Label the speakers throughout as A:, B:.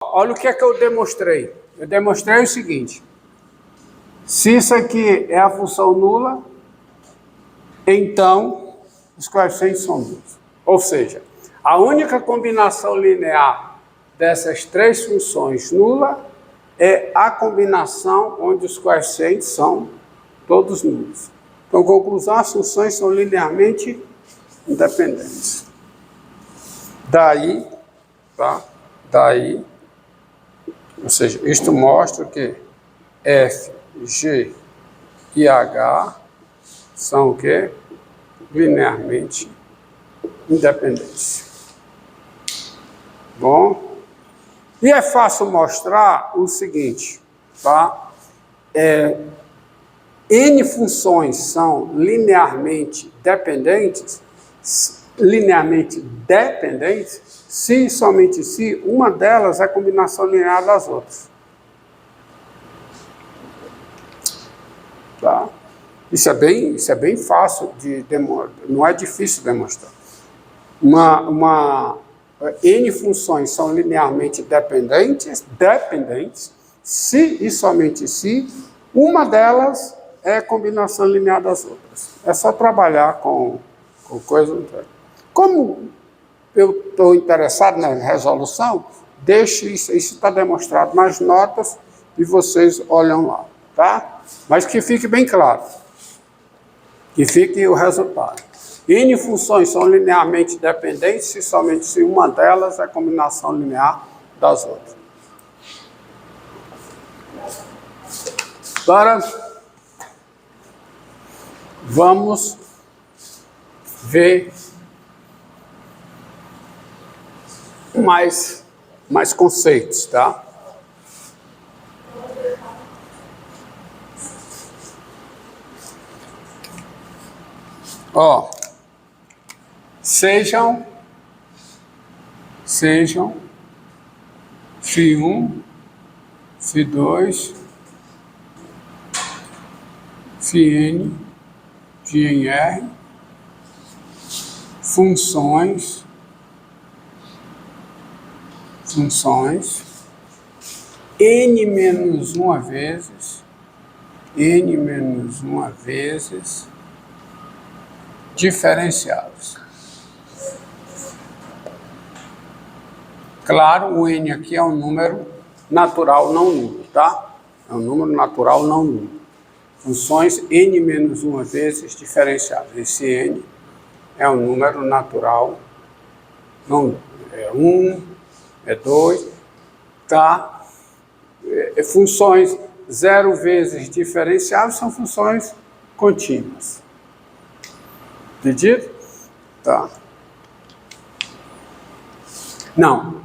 A: Olha o que é que eu demonstrei. Eu demonstrei o seguinte. Se isso aqui é a função nula, então os coeficientes são nulos. Ou seja, a única combinação linear dessas três funções nula é a combinação onde os coeficientes são todos nulos. Então, conclusão, as funções são linearmente independentes. Daí, tá? Daí, ou seja, isto mostra que F, G e H são o quê? Linearmente independentes. Bom? E é fácil mostrar o seguinte, tá? N funções são linearmente dependentes, se e somente se uma delas é a combinação linear das outras. Tá? Isso é bem fácil de demonstrar, não é difícil demonstrar. N funções são linearmente dependentes, se e somente se uma delas é a combinação linear das outras. É só trabalhar com coisa. Como eu estou interessado na resolução, deixe isso está demonstrado nas notas e vocês olham lá, tá? Mas que fique bem claro, que fique o resultado. N funções são linearmente dependentes se somente se uma delas é a combinação linear das outras. Agora, vamos ver mais conceitos, tá? Ó, sejam φ1, φ2, φn, φ em R, funções n menos uma vezes diferenciáveis. Claro, o n aqui é um número natural não nulo, tá? É um número natural não nulo. Funções n menos uma vezes diferenciáveis. Esse n é um número natural não nulo. É 1, é 2, tá? Funções 0 vezes diferenciáveis são funções contínuas. Entendido? Tá. Não.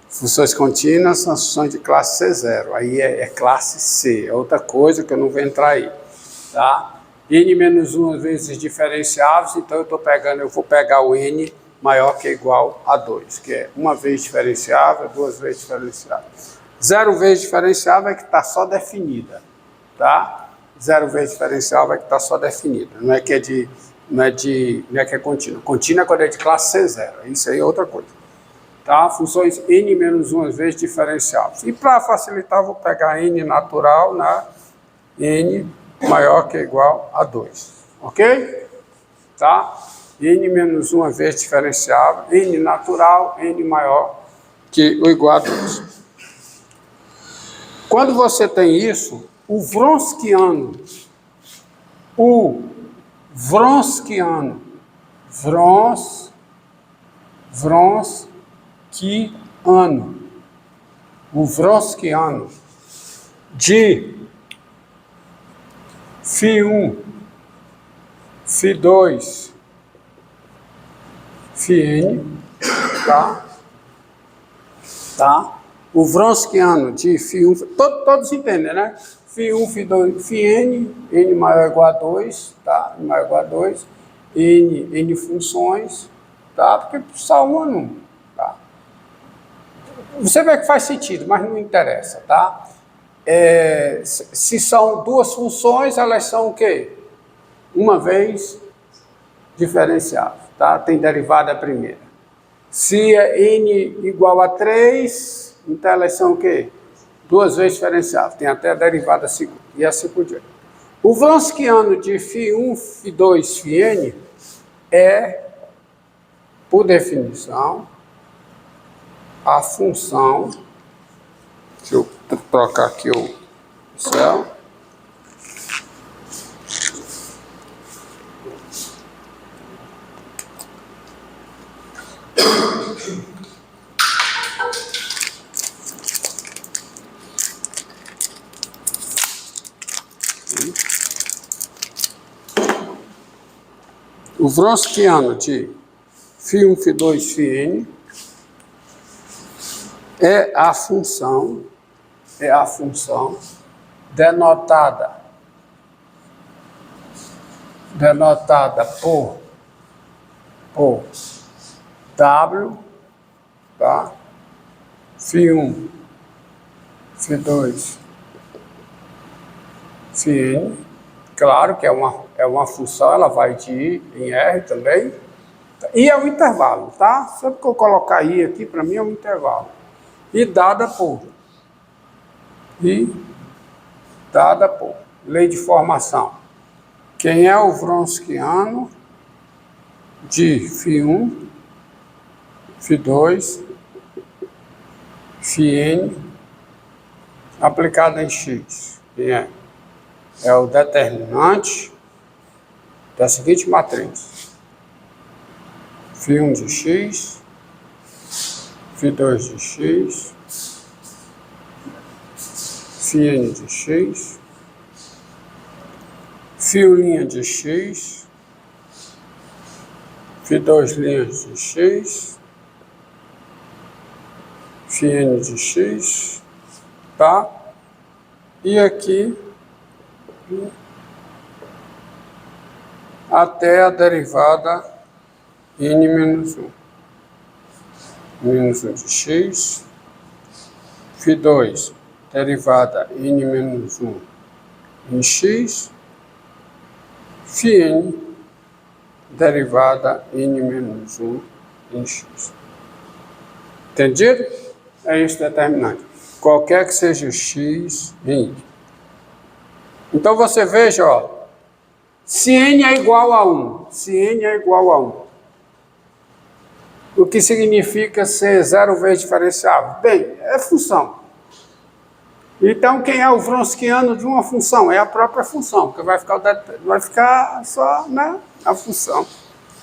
A: Funções contínuas são funções de classe C0. Aí é classe C. É outra coisa que eu não vou entrar aí. Tá? N menos 1 vezes diferenciáveis, então eu vou pegar o N maior que ou igual a 2, que é uma vez diferenciável, duas vezes diferenciável. 0 vezes diferenciável é que está só definida, tá? 0 vezes diferenciável é que está só definida, não é que é contínua. Contínua é quando é de classe C0, isso aí é outra coisa. Tá? Funções n menos 1 vezes diferenciáveis. E para facilitar, eu vou pegar n natural na n maior que ou igual a 2, ok? Tá? N menos 1 vezes diferenciável, n natural, n maior que ou igual a 2. Quando você tem isso, o Wronskiano, de φ1, φ2, φn, tá? O Wronskiano de φ1, todos entendem, né? φ1, φ2, φn, n maior ou igual a 2, tá? N maior ou igual a 2, n funções, tá? Porque só uma não, tá? Você vê que faz sentido, mas não interessa, tá? Se são duas funções, elas são o quê? Uma vez diferenciável, tá? Tem derivada primeira. Se é n igual a 3, então elas são o quê? Duas vezes diferenciáveis. Tem até a derivada segunda. E assim por diante. O Wronskiano de φ1, φ2, φn é, por definição, a função. Deixa eu trocar aqui o céu. O Wronskiano de φ1, φ2, φn é a função denotada por W, tá? φ1, φ2, φn, claro que é uma função, ela vai de I em R também, e é um intervalo, tá? Sempre que eu colocar I aqui, para mim é um intervalo. E dada por lei de formação. Quem é o Wronskiano de φ1, φ2, φn aplicado em X? Quem é? É o determinante da seguinte matriz: φ1 de X, φ2 de X, φn de X, φ' de X, φ2' de X, φn de X, tá? E aqui até a derivada n menos 1. Menos 1 de X, φ2, derivada n menos 1 em X, φn, derivada n menos 1 em X. Entendido? É isso determinante. Qualquer que seja o X em Y. Então você veja, ó, se n é igual a 1, o que significa ser zero vezes diferenciável? Bem, é função. Então, quem é o Wronskiano de uma função? É a própria função, porque vai ficar só, né, a função.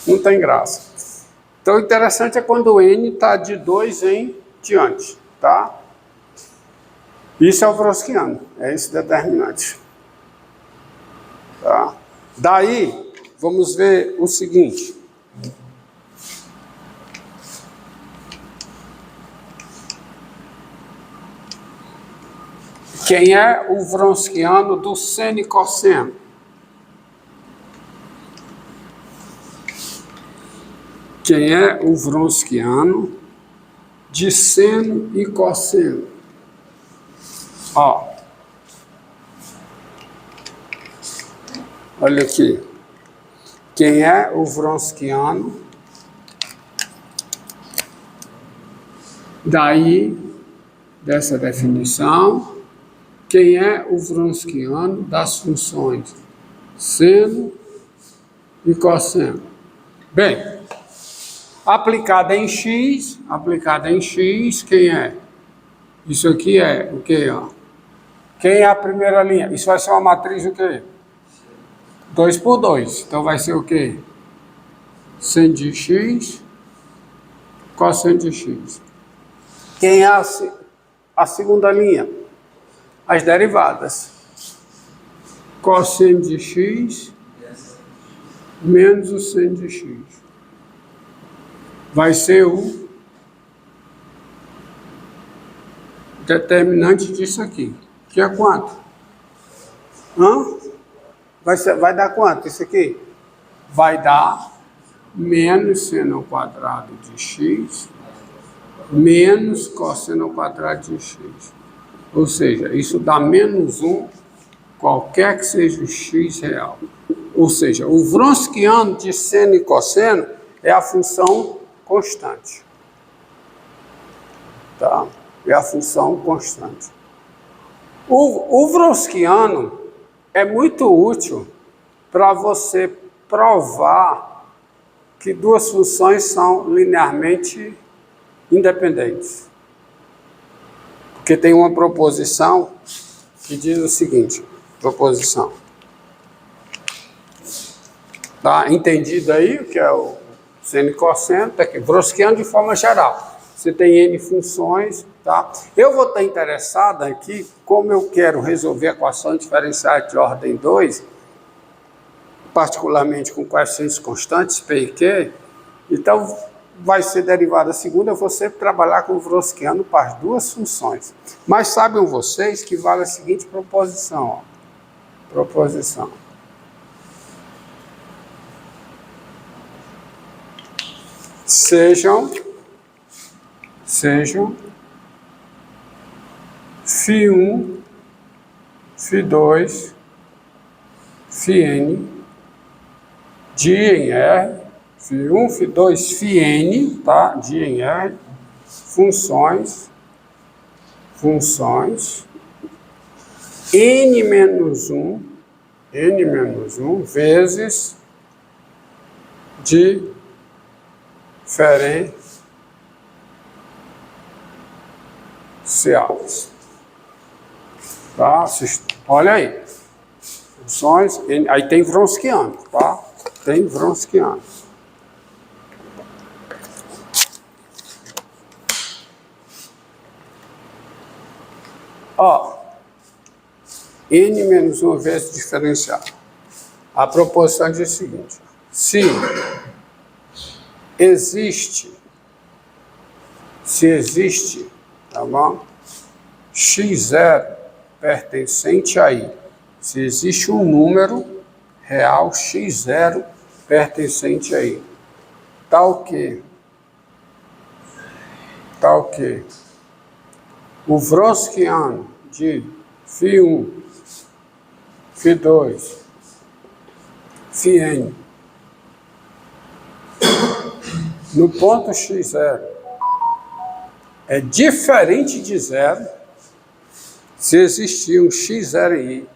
A: Não tem graça. Então, o interessante é quando o n está de 2 em diante, tá? Isso é o Wronskiano, é esse determinante. Tá? Daí, vamos ver o seguinte. Quem é o Wronskiano do seno e cosseno? Quem é o Wronskiano de seno e cosseno? Ó. Olha aqui. Quem é o Wronskiano? Daí, dessa definição, quem é o Wronskiano das funções seno e cosseno? Bem, aplicada em X, quem é? Isso aqui é o quê? Ó? Quem é a primeira linha? Isso vai ser uma matriz o quê? 2 por 2. Então vai ser o quê? Seno de X, cosseno de X. Quem é a segunda linha? As derivadas. Cosseno de X menos o seno de X. Vai ser o determinante disso aqui. Que é quanto? Vai dar quanto isso aqui? Vai dar menos seno ao quadrado de X menos cosseno ao quadrado de X. Ou seja, isso dá menos 1, qualquer que seja o X real. ou seja, o Wronskiano de seno e cosseno é a função constante. Tá? É a função constante. O Wronskiano é muito útil para você provar que duas funções são linearmente independentes. Porque tem uma proposição que diz o seguinte, proposição. Tá entendido aí o que é o seno e cosseno? Tá aqui, Wronskiano de forma geral. Você tem N funções, tá? Eu vou estar interessado aqui, como eu quero resolver equações diferenciais de ordem 2, particularmente com coeficientes constantes, P e Q, então vai ser derivada segunda, eu vou sempre trabalhar com o Wronskiano para as duas funções. Mas sabem vocês que vale a seguinte proposição, ó. Proposição. Sejam φ1, φ2, φn de em R, φ1, φ2, φn, tá? De em R, funções, n-1 vezes diferenciais. Tá? Olha aí. Funções, aí tem Wronskiano, tá? Tem Wronskiano. Ó, n-1 vezes diferencial. A proposição diz o seguinte: se existe, tá bom? x0 pertencente a i. Se existe um número real x0 pertencente a i. Tal que o Wronskiano de φ1, φ2, φn no ponto x0 é diferente de zero se existir um x0 em i.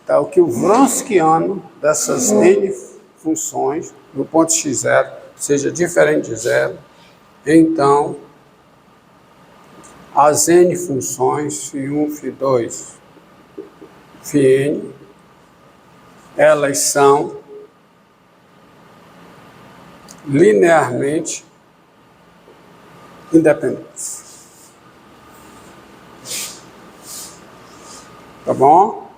A: Tal que o Wronskiano dessas n funções no ponto x0 seja diferente de zero, então as n funções φ1, φ2, φn, elas são linearmente independentes. Tá bom?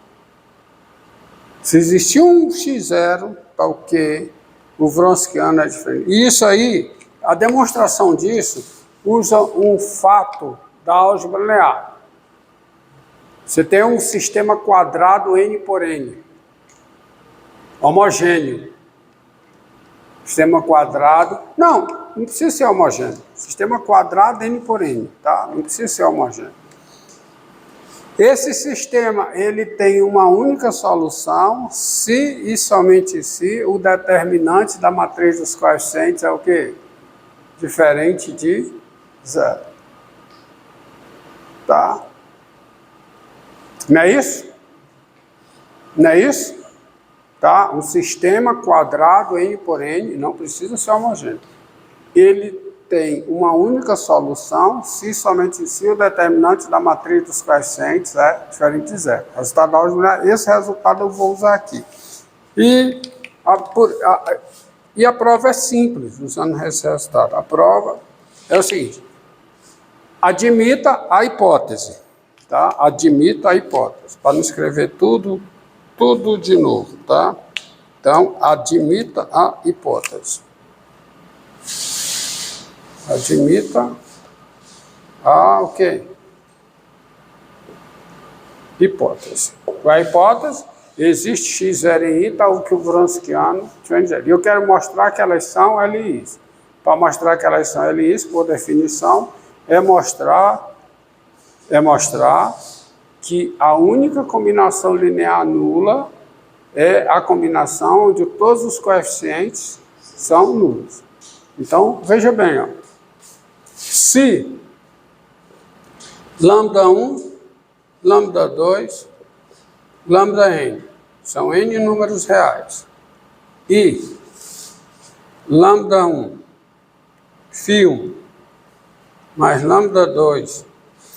A: Se existir um x0, tal que o Wronskiano é diferente. E isso aí, a demonstração disso, usa um fato da álgebra linear. Você tem um sistema quadrado n por n, homogêneo. Sistema quadrado, não precisa ser homogêneo. Sistema quadrado n por n, tá? Não precisa ser homogêneo. Esse sistema, ele tem uma única solução se e somente se o determinante da matriz dos coeficientes é o quê? Diferente de zero. Tá? Não é isso? Não é isso? Tá? Um sistema quadrado n por n, não precisa ser homogêneo. Ele tem uma única solução se somente se o determinante da matriz dos coeficientes é diferente de zero. Resultado da álgebra, esse resultado eu vou usar aqui. E a prova é simples, usando esse resultado. A prova é o seguinte: admita a hipótese. Tá? Admita a hipótese. Para não escrever tudo de novo, tá? Então, admita a hipótese. Admita a o quê? Hipótese. Qual é a hipótese? Existe x0 em i, tal que o Wronskiano tinha dizer. E eu quero mostrar que elas são LIs. Para mostrar que elas são LIs, por definição, é mostrar que a única combinação linear nula é a combinação onde todos os coeficientes são nulos. Então, veja bem, ó. Se lambda 1, lambda 2, lambda n são n números reais e lambda 1, φ1, mais lambda 2,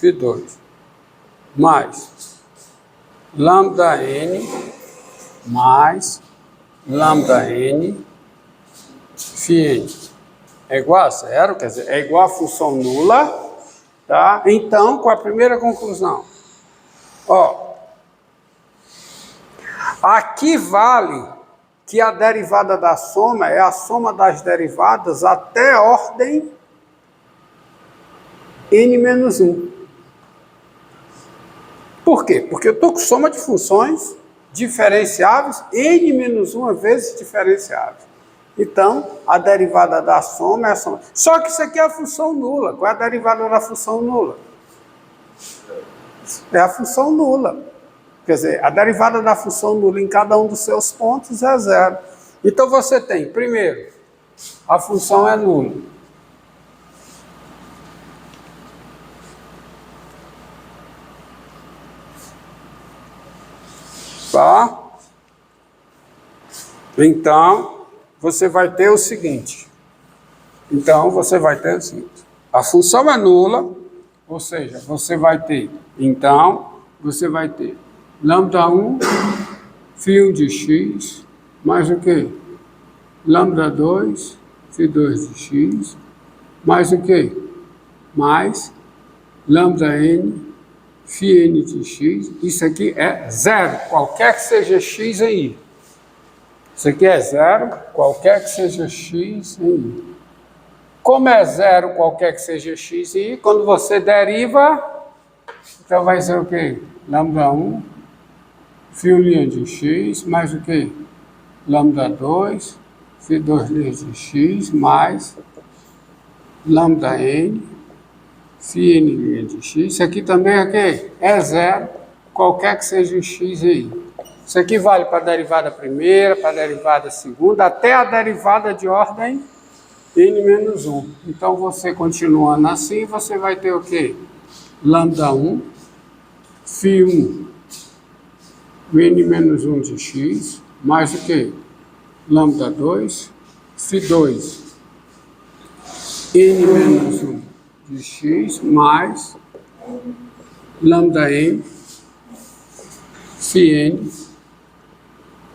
A: φ2, mais lambda n, mais lambda n, φn, é igual a zero, quer dizer, é igual a função nula, tá? Então, qual a primeira conclusão? Ó, aqui vale que a derivada da soma é a soma das derivadas até a ordem n-1. Por quê? Porque eu estou com soma de funções diferenciáveis n-1 vezes diferenciáveis. Então, a derivada da soma é a soma. Só que isso aqui é a função nula. Qual é a derivada da função nula? É a função nula. Quer dizer, a derivada da função nula em cada um dos seus pontos é zero. Então, você tem, primeiro, a função é nula. Tá? Então, você vai ter o seguinte. A função é nula, ou seja, você vai ter lambda 1, φ1 de x, mais o quê? Lambda 2, φ2 de x, mais o quê? Mais lambda n, φn de x. Isso aqui é zero, qualquer que seja x aí. Isso aqui é zero, qualquer que seja x em y. Como é zero, qualquer que seja x em y, quando você deriva, então vai ser o quê? Lambda 1, φ' de x, mais o quê? Lambda 2, φ2' de x, mais lambda n, φn' de x. Isso aqui também é o quê? É zero, qualquer que seja o x em y. Isso aqui vale para a derivada primeira, para a derivada segunda, até a derivada de ordem n-1. Então, você continuando assim, você vai ter o quê? Lambda 1, φ1, n-1 de x, mais o quê? Lambda 2, φ2, n-1 de x, mais lambda n, φn,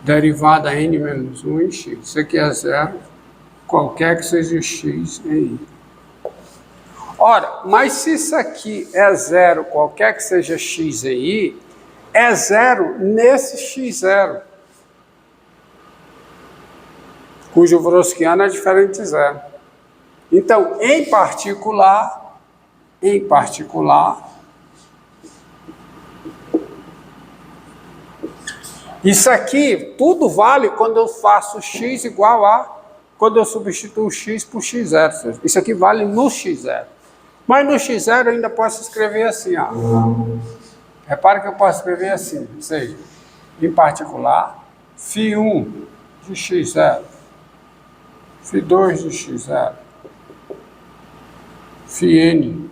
A: derivada n-1 em x. Isso aqui é zero, qualquer que seja x em y. Ora, mas se isso aqui é zero, qualquer que seja x em y, é zero nesse x0, cujo Wronskiano é diferente de zero. Então, em particular, isso aqui tudo vale quando eu faço x igual a, quando eu substituo x por x0. Isso aqui vale no x0. Mas no x0 eu ainda posso escrever assim, ó. Repara que eu posso escrever assim, ou seja, em particular, φ1 de x0, φ2 de x0, φn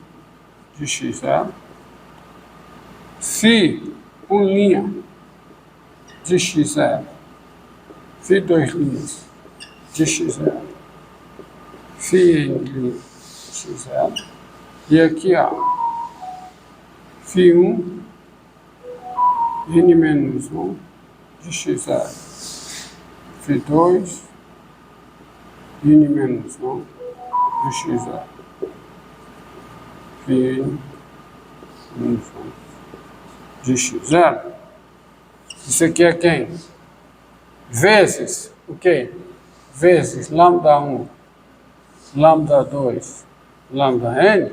A: de x0, φ1' de x0, φ2' de x0, φn de x0, e aqui, ó, φ1 n-1 de x0, φ2 n-1 de x0, φn de x0. Isso aqui é quem? Vezes o quê? Vezes lambda 1, lambda 2, lambda n.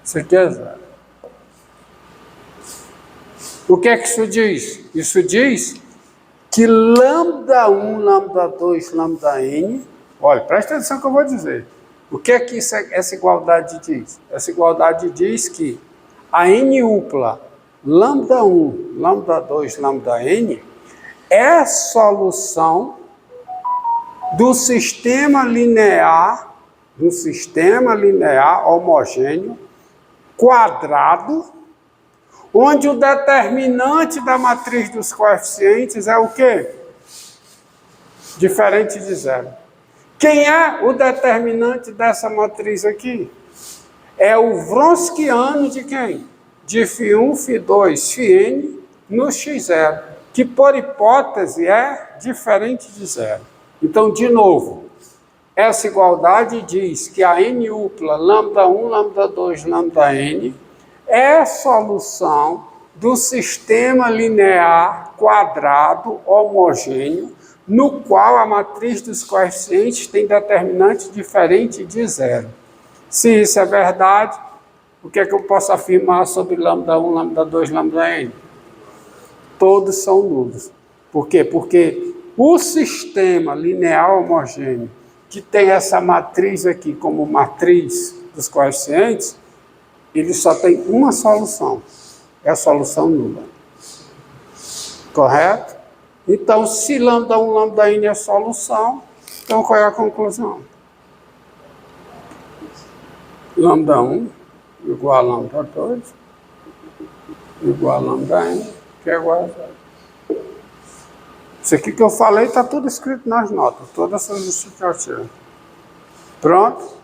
A: Isso aqui é zero. O que é que isso diz? Isso diz que lambda 1, lambda 2, lambda n... Olha, presta atenção que eu vou dizer. O que é que essa igualdade diz? Essa igualdade diz que a n-upla lambda 1, lambda 2, lambda n é solução do sistema linear homogêneo quadrado, onde o determinante da matriz dos coeficientes é o quê? Diferente de zero. Quem é o determinante dessa matriz aqui? É o Wronskiano de quem? De φ1, φ2, φn no x0, que por hipótese é diferente de zero. Então, de novo, essa igualdade diz que a n-upla λ1, λ2, λn é solução do sistema linear quadrado homogêneo, no qual a matriz dos coeficientes tem determinante diferente de zero. Se isso é verdade, o que é que eu posso afirmar sobre λ1, λ2, λn? Todos são nulos. Por quê? Porque o sistema linear homogêneo, que tem essa matriz aqui como matriz dos coeficientes, ele só tem uma solução. É a solução nula. Correto? Então, se λ1, λn é solução, então qual é a conclusão? λ1 igual a λ2 igual a λn, que é igual a zero. Isso aqui que eu falei está tudo escrito nas notas, todas essas justificativas. Pronto?